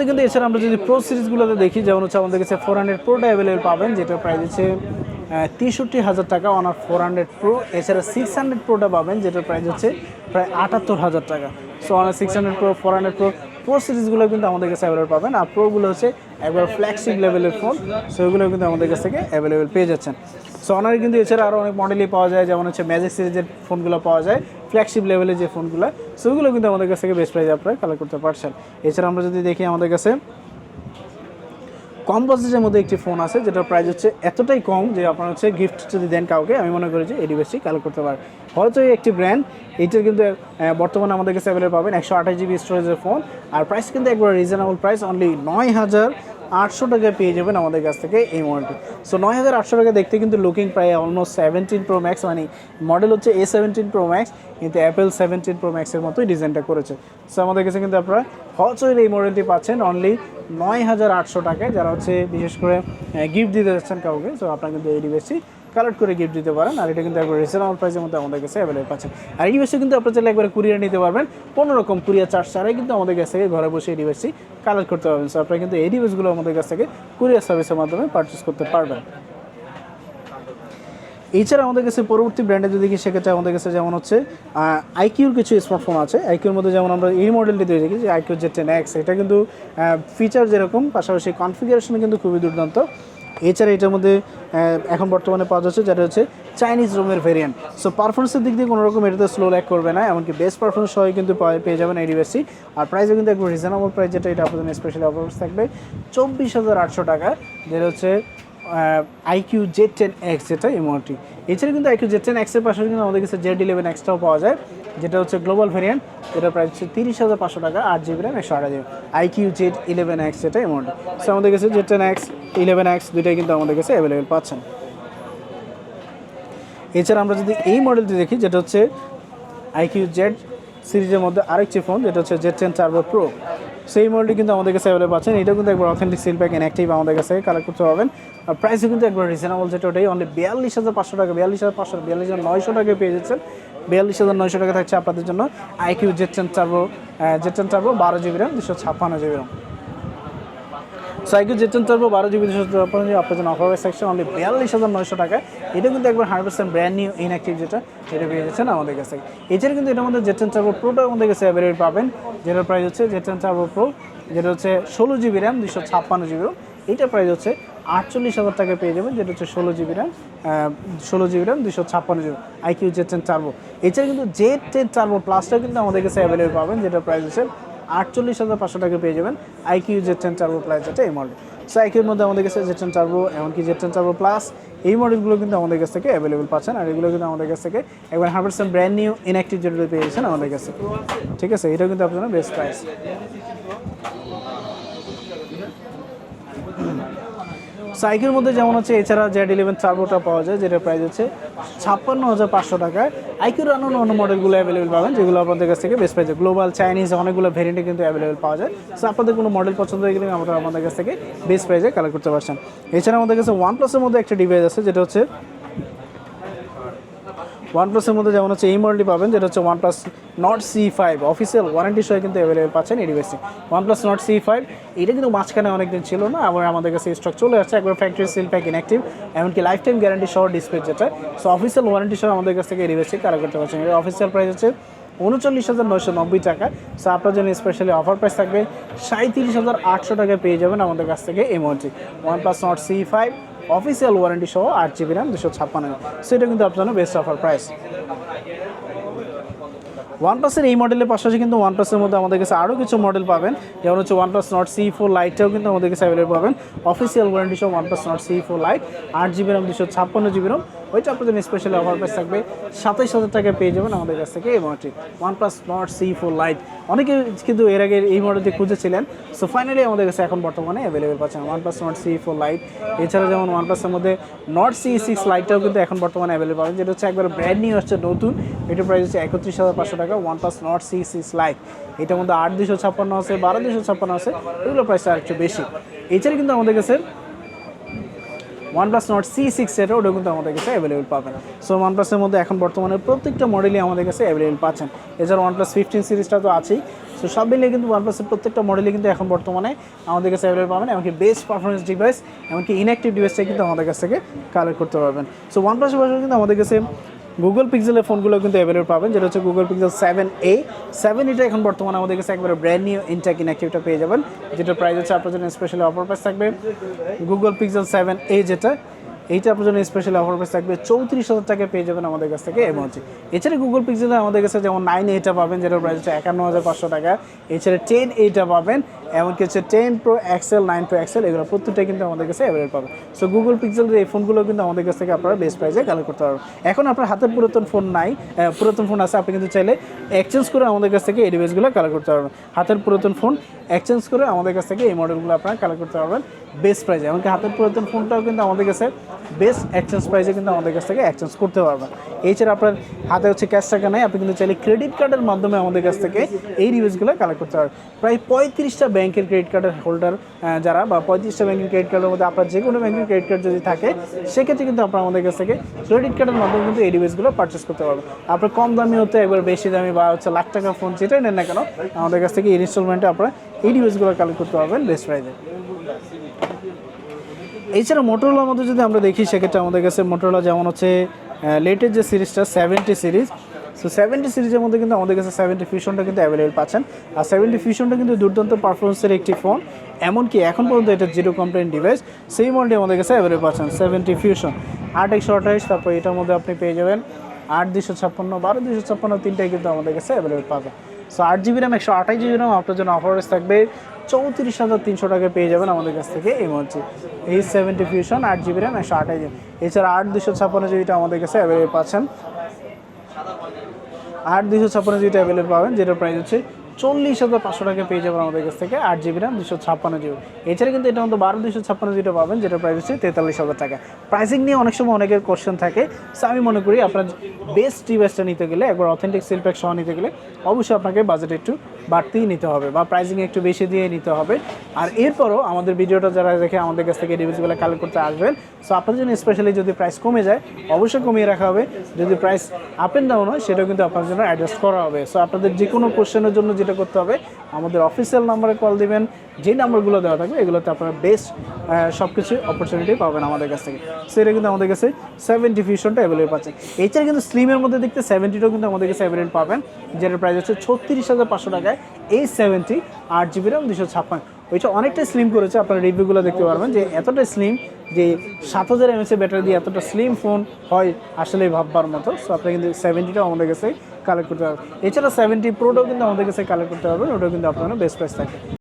কিন্তু এছাড়া আমরা যদি প্রো সিরিজগুলোতে দেখি, যেমন হচ্ছে আমাদের কাছে 400 প্রোটা অ্যাভেলেবেল পাবেন, যেটা প্রাইস হচ্ছে 63,000 টাকা অনার 400 প্রো। এছাড়া 600 প্রোটা পাবেন, যেটার প্রাইস হচ্ছে প্রায় 78,000 টাকা। So honour 600 pro, 400 pro, pro সিরিজগুলো কিন্তু আমাদের কাছে অ্যাভেলেবেল পাবেন। আর প্রোগুলো হচ্ছে একবার ফ্ল্যাগশিপ লেভেলের ফোন, সো এগুলো কিন্তু আমাদের কাছ থেকে অ্যাভেলেবেল পেয়ে যাচ্ছেন। সো অনারে কিন্তু এছাড়া আরও অনেক মডেলই পাওয়া যায়, যেমন হচ্ছে ম্যাজিক সিরিজের ফোনগুলো পাওয়া যায়, ফ্ল্যাগশিপ লেভেলের যে ফোনগুলো, সো ওগুলো কিন্তু আমাদের কাছ থেকে বেস্ট প্রাইসে আপনারা কালেক্ট করতে পারছেন। এছাড়া আমরা যদি দেখি, আমাদের কাছে কম বাজেটের মধ্যে একটি ফোন আছে, যেটার প্রাইস হচ্ছে এতটাই কম যে আপনার হচ্ছে গিফট যদি দেন কাউকে, আমি মনে করি যে এই ডিভাইসটি কালেক্ট করতে পারেন। হয়তো একটি ব্র্যান্ড, এইটার কিন্তু বর্তমানে আমাদের কাছে অ্যাভেলেবল পাবেন 128 জিবি স্টোরেজের ফোন। আর প্রাইস কিন্তু একবার রিজনেবল প্রাইস, অনলি 9,800 টাকায় পেয়ে যাবেন আমাদের কাছ থেকে এই মডেলটি। সো 9,800 টাকা দেখতে কিন্তু লুকিং প্রায় অলমোস্ট 17 প্রো ম্যাক্স, মানে মডেল হচ্ছে A17 প্রো ম্যাক্স, কিন্তু অ্যাপেল 17 প্রো ম্যাক্সের মতোই ডিজাইনটা করেছে। সো আমাদের কাছে কিন্তু আপনারা হচইর এই মডেলটি পাচ্ছেন অনলি 9,800 টাকায়, যারা হচ্ছে বিশেষ করে গিফট দিতে যাচ্ছেন কাউকে। সো আপনারা কিন্তু এই ডিভাইসটি কালেক্ট করে গিফট দিতে পারেন। আর এটা কিন্তু একবার রিজনেবল প্রাইসের মধ্যে আমাদের কাছে অ্যাভেলেবল পাচ্ছেন। আর এই ডিভাইসটি কিন্তু আপনারা চাইলে একবার কুরিয়ার নিতে পারবেন, কোনো রকম কুরিয়ার চার্জ ছাড়াই কিন্তু আমাদের কাছ থেকে ঘরে বসে এই ডিভাইসটি কালেক্ট করতে পারবেন। সো আপনারা কিন্তু এই ডিভাইসগুলো আমাদের কাছ থেকে কুরিয়ার সার্ভিসের মাধ্যমে পারচেস করতে পারবেন। এছাড়া আমাদের কাছে পরবর্তী ব্র্যান্ডে যদি দেখি, সেক্ষেত্রে আমাদের কাছে যেমন হচ্ছে আইকিউর কিছু স্মার্টফোন আছে। আইকিউর মধ্যে যেমন আমরা এই মডেলটি দেখি যে আইকিউ Z10X, এটা কিন্তু ফিচার যেরকম, পাশাপাশি কনফিগারেশন কিন্তু খুবই দুর্দান্ত। এছাড়া এটার মধ্যে এখন বর্তমানে পাওয়া যাচ্ছে যেটা হচ্ছে চাইনিজ রোমের ভেরিয়েন্ট। সো পারফরমেন্সের দিক দিয়ে কোনো রকম এটাতে স্লো ল্যাগ করবে না, এমনকি বেস্ট পারফরমেন্স সবাই কিন্তু পেয়ে যাবেন এই ডিভাইসটি। আর প্রাইসও কিন্তু একটু রিজনেবল প্রাইস, যেটা এটা আপনাদের স্পেশালি অফার থাকবে 24,800 টাকা, যেটা হচ্ছে আইকিউ Z10X, যেটা এই মডেলটি। এছাড়া কিন্তু আইকিউ Z10X-এর পাশাপাশি কিন্তু আমাদের কাছে Z11X-টাও পাওয়া যায়, যেটা হচ্ছে গ্লোবাল ভেরিয়েন্ট, যেটা প্রাইস হচ্ছে 30,500 টাকা, 8 GB RAM, 128 GB. IQ Z11X, যেটা এই মডেলটি। সো আমাদের কাছে Z10X, 11X দুইটাই কিন্তু আমাদের কাছে অ্যাভেলেবেল পাচ্ছেন। এছাড়া আমরা যদি এই মডেলটি দেখি, যেটা হচ্ছে আইকিউ Z সিরিজের মধ্যে আরেকটি ফোন, যেটা হচ্ছে Z10 Turbo Pro। সেই মডেলটি কিন্তু আমাদের কাছে অ্যাভেলেবল পাচ্ছেন। এটাও কিন্তু একবার অথেন্টিক সিল প্যাক ইনঅ্যাক্টিভ আমাদের কাছে কালেক্ট করতে পারবেন। আর প্রাইসও কিন্তু একবার রিজনেবল, যেটা ওটাই অনলি 42,500 টাকা, 42,900 টাকায় পেয়ে যাচ্ছেন। 42,900 টাকা থাকছে আপনাদের জন্য iQOO Z10 Turbo 12 GB RAM, 256 GB RAM. IQOO Z10 Turbo 12 GB 256 GB আপনার জন্য অফার সেকশন অনলি 42,900 টাকায়। এটা কিন্তু একবার 100% ব্র্যান্ড নিউ ইনঅ্যাক্টিভ, যেটা পেয়ে যাচ্ছেন আমাদের কাছে। এছাড়া কিন্তু এটার মধ্যে Z10 Turbo Proটা আমাদের কাছে অ্যাভেলেবল পাবেন, যেটার প্রাইস হচ্ছে Z10 Turbo Pro, যেটা হচ্ছে 16 জিবি র্যাম, 256 জিবি র্যাম। এইটার প্রাইস হচ্ছে 48,000 টাকায় পেয়ে যাবেন, যেটা হচ্ছে 16 GB RAM, 256 GB iQOO Z10 Turbo। এছাড়া কিন্তু Z10 Turbo Plusটা কিন্তু আমাদের কাছে অ্যাভেলেবল পাবেন, যেটা প্রাইস হচ্ছে 48,500 টাকা পেয়ে যাবেন আইকিউ Z10 Turbo Plus, যেটা এই মডেল। সো আইকিউর মধ্যে আমাদের কাছে Z10 Turbo, এমনকি Z10 Turbo Plus, এই মডেলগুলো কিন্তু আমাদের কাছ থেকে অ্যাভেলেবল পাচ্ছেন। আর এগুলো কিন্তু আমাদের কাছ থেকে একবার 100% ব্র্যান্ড নিউ ইনঅ্যাক্টিভ, যেটা পেয়ে যাচ্ছেন আমাদের কাছে। ঠিক আছে, এটাও কিন্তু আপনার বেস্ট প্রাইস। সাইকেলের মধ্যে যেমন হচ্ছে এছাড়া Z11 Turboটা পাওয়া যায়, যেটার প্রাইস হচ্ছে 56,500 টাকায়। আইকিউর অন্য মডেলগুলো অ্যাভেলেবেল পাবেন, যেগুলো আপনাদের কাছ থেকে বেস্ট প্রাইসে গ্লোবাল, চাইনিজ অনেকগুলো ভেরিয়েন্টে কিন্তু অ্যাভেলেবেল পাওয়া যায়। সো আপনাদের কোনো মডেল পছন্দ হয়ে গেলে আমরা আমাদের কাছ থেকে বেস্ট প্রাইসে কালেক্ট করতে পারছেন। এছাড়া আমাদের কাছে OnePlus-এর মধ্যে একটা ডিভাইস আছে, যেটা হচ্ছে OnePlus-এর মধ্যে যেমন হচ্ছে এই মডেলটি পাবেন, যেটা হচ্ছে OnePlus Nord C5 official warranty সহ কিন্তু অ্যাভেলেবল পাচ্ছেন এই ডিভাইসটি। OnePlus Nord C5 এটা কিন্তু মাঝখানে অনেকদিন ছিল না, আবার আমাদের কাছে স্টক চলে আসছে, একবার ফ্যাক্টরি সিল প্যাক ইনঅ্যাক্টিভ, এমনকি লাইফ টাইম গ্যারান্টি সহ ডিসপ্লে, যেটা সো অফিসিয়াল ওয়ারেন্টি সহ আমাদের কাছ থেকে এই ডিভাইসটি কালেক্ট করতে পারছেন। এর অফিসিয়াল প্রাইস হচ্ছে 39,990 টাকা। সো আপনার জন্য স্পেশালি অফার প্রাইস থাকবে 37,800 টাকায় পেয়ে যাবেন আমাদের কাছ থেকে এই মডেলটি OnePlus Nord C5 official warranty সহ 8 জিবি র্যাম, 256 জিবি। সেটা কিন্তু আপনার জন্য বেস্ট অফার প্রাইস। OnePlus-এর এই মডেলের পাশাপাশি কিন্তু OnePlus-এর মধ্যে আমাদের কাছে আরও কিছু মডেল পাবেন, যেমন হচ্ছে OnePlus Nord C4 Lite-টাও কিন্তু আমাদের কাছে অ্যাভেলেবল পাবেন অফিসিয়াল ওয়ারেন্টি সহ। OnePlus Nord C4 Lite 8 GB RAM, 256 GB RAM, ওইটা আপনাদের স্পেশালি অফার প্রাইস থাকবে 27,000 টাকায় পেয়ে যাবেন আমাদের কাছ থেকে এই মডেলটি OnePlus Nord C4 Lite। অনেকে কিন্তু এর আগে এই মডেলটি খুঁজেছিলেন, সো ফাইনালি আমাদের কাছে এখন বর্তমানে অ্যাভেলেবল পাচ্ছেন OnePlus Nord C4 Lite। এছাড়া যেমন OnePlus-এর মধ্যে Nord C6 Lite-টাও কিন্তু এখন বর্তমানে অ্যাভেলেবল পাবেন, যেটা হচ্ছে একবার ব্র্যান্ড নিউ আসছে নতুন। এটার প্রাইস হচ্ছে 31,500 টাকা OnePlus Nord C6 Lite। এটার মধ্যে 8,256 আছে, 12,256 আছে, এগুলো প্রাইসটা আরেকটু বেশি। এছাড়া কিন্তু আমাদের কাছে OnePlus Nord C6 সেটা, ওটা কিন্তু আমাদের কাছে অ্যাভেলেবল পাবেন। সো OnePlus-এর মধ্যে এখন বর্তমানে প্রত্যেকটা মডেলই আমাদের কাছে অ্যাভেলেবল পাচ্ছেন। এছাড়া OnePlus 15 সিরিজটা তো আছেই, সো সব মিলিয়ে কিন্তু OnePlus-এর প্রত্যেকটা মডেলে কিন্তু এখন বর্তমানে আমাদের কাছে অ্যাভেলেবল পাবেন, এমনকি বেস্ট পারফরমেন্স ডিভাইস, এমনকি ইনঅ্যাক্টিভ ডিভাইসটা কিন্তু আমাদের কাছ থেকে কালেক্ট করতে পারবেন। সো OnePlus-এর পাশাপাশি কিন্তু আমাদের কাছে গুগল পিক্সেলের ফোনগুলো কিন্তু অ্যাভেলেবল পাবেন, যেটা হচ্ছে গুগল পিক্সেল 7a। 7 এখন বর্তমানে আমাদের কাছে একবারে ব্র্যান্ড নিউ ইনটেক ইনঅ্যাক্টিভটা পেয়ে যাবেন, যেটা প্রাইস হচ্ছে আপনার জন্য স্পেশালি অফার প্রাইস থাকবে গুগল পিক্সেল 7a যেটা, এইটা আপনার জন্য স্পেশালি অফার প্রাইস থাকবে 34,000 টাকায় পেয়ে যাবেন আমাদের কাছ থেকে এমনকি। এছাড়া গুগল পিক্সেলে আমাদের কাছে যেমন 9a পাবেন, যেটার প্রাইস হচ্ছে 51,500 টাকা। এছাড়া 10a পাবেন, এমনকি হচ্ছে 10 Pro XL, 9 Pro XL, এগুলো প্রত্যেকটাই কিন্তু আমাদের কাছে অ্যাভেলেবল পাবেন। সো গুগল পিক্সেলের এই ফোনগুলো কিন্তু আমাদের কাছ থেকে আপনারা বেস্ট প্রাইসে কালেক্ট করতে পারবেন। এখন আপনার হাতের পুরাতন ফোন নাই, পুরাতন ফোন আছে, আপনি কিন্তু চাইলে এক্সচেঞ্জ করে আমাদের কাছ থেকে এই ডিভাইসগুলো কালেক্ট করতে পারবেন। হাতের পুরাতন ফোন এক্সচেঞ্জ করে আমাদের কাছ থেকে এই মডেলগুলো আপনারা কালেক্ট করতে পারবেন বেস্ট প্রাইসে, এমনকি হাতের পুরাতন ফোনটাও কিন্তু আমাদের কাছে বেস্ট এক্সচেঞ্জ প্রাইসে কিন্তু আমাদের কাছ থেকে এক্সচেঞ্জ করতে পারবেন। এছাড়া আপনার হাতে হচ্ছে ক্যাশ টাকা নাই, আপনি কিন্তু চাইলে ক্রেডিট কার্ডের মাধ্যমে আমাদের কাছ থেকে এই ডিভাইসগুলো কালেক্ট করতে পারবেন। প্রায় 35টা ব্যাংকের ক্রেডিট কার্ডের হোল্ডার যারা, বা 35টা ব্যাংকের ক্রেডিট কার্ডের মধ্যে আপনার যে কোনো ব্যাংকের ক্রেডিট কার্ড যদি থাকে, সেক্ষেত্রে কিন্তু আপনারা আমাদের কাছ থেকে ক্রেডিট কার্ডের মাধ্যমে কিন্তু এই ডিভাইসগুলো পারচেস করতে পারবেন। আপনার কম দামি হতে একবার বেশি দামি বা হচ্ছে লাখ টাকার ফোন যেটাই নেন না কেন, আমাদের কাছ থেকে ইনস্টলমেন্টে আপনারা এই ডিভাইসগুলো কালেক্ট করতে পারবেন বেস্ট প্রাইসে। এছাড়া মোটরোলার মধ্যে যদি আমরা দেখি, সেক্ষেত্রে আমাদের কাছে মোটরোলা যেমন হচ্ছে লেটেস্ট যে সিরিজটা 70 সিরিজ, সো 70 সিরিজের মধ্যে কিন্তু আমাদের কাছে 70 ফিউশনটা কিন্তু অ্যাভেলেবল পাচ্ছেন। আর 70 ফিউশনটা কিন্তু দুর্দান্ত পারফরমেন্সের একটি ফোন, এমনকি এখন পর্যন্ত এটা জিরো কমপ্লেন ডিভাইস, সেই মডেলটি আমাদের কাছে অ্যাভেলেবল পাচ্ছেন 70 ফিউশন 8/128। তারপর এটার মধ্যে আপনি পেয়ে যাবেন 8/256, 12/256, তিনটাই কিন্তু আমাদের কাছে অ্যাভেলেবল পাবেন। So 8GB RAM 128GB RAM আপনার জন্য অফার প্রাইস থাকবে 34,300 টাকায় পেয়ে যাবেন আমাদের কাছ থেকে এই মডেলটি, এই 70 ফিউশন 8GB RAM 128GB। এছাড়া 8/256 আমাদের কাছে অ্যাভেলেবল পাচ্ছেন, 8/256 অ্যাভেলেবল পাবেন, যেটার প্রাইস হচ্ছে 40,500 টাকা পেয়ে যাবেন আমাদের কাছ থেকে 8GB RAM 256GB। এছাড়া কিন্তু এটা মধ্যে 12/256 পাবেন, যেটা প্রাইস হচ্ছে 43,000 টাকা। প্রাইসিং নিয়ে অনেক সময় অনেকের কোশ্চেন থাকে, সো আমি মনে করি আপনার বেস্ট ডিভাইসটা নিতে গেলে, একবার অথেন্টিক সিল প্যাক সহ নিতে গেলে অবশ্যই আপনাকে বাজেট একটু বাড়তেই নিতে হবে বা প্রাইসিং একটু বেশি দিয়ে নিতে হবে। আর এরপরও আমাদের ভিডিওটা যারা দেখে আমাদের কাছ থেকে ডিভাইসগুলো কালেক্ট করতে আসবেন, সো আপনাদের জন্য স্পেশালি যদি প্রাইস কমে যায় অবশ্যই কমিয়ে রাখা হবে, যদি প্রাইস আপ অ্যান্ড ডাউন হয় সেটাও কিন্তু আপনার জন্য অ্যাডজাস্ট করা হবে। সো আপনাদের যে কোনো কোশ্চেনের জন্য যেটা করতে হবে, আমাদের অফিসিয়াল নাম্বারে কল দিবেন, যে নাম্বারগুলো দেওয়া থাকবে এগুলোতে আপনারা বেস্ট সব কিছু অপরচুনিটি পাবেন আমাদের কাছ থেকে। সো এটা কিন্তু আমাদের কাছে 70 ফিউশনটা অ্যাভেলেবল পাচ্ছেন। এছাড়া কিন্তু স্লিমের মধ্যে দেখতে 70টাও কিন্তু আমাদের কাছে অ্যাভেলেবল পাবেন, যেটার প্রাইস হচ্ছে 36,500 টাকায়। এই 70 8GB RAM 256, ওইটা অনেকটাই স্লিম করেছে, আপনারা রিভিউগুলো দেখতে পারবেন যে এতটাই স্লিম যে 7000 mAh ব্যাটারি দিয়ে এতটা স্লিম ফোন হয় আসলেই ভাববার মতো। সো আপনি কিন্তু 70টাও আমাদের কাছে কালেক্ট করতে পারবেন। এছাড়া 70 Proটাও কিন্তু আমাদের কাছে কালেক্ট করতে পারবেন, ওটাও কিন্তু আপনার বেস্ট প্রাইস থাকে।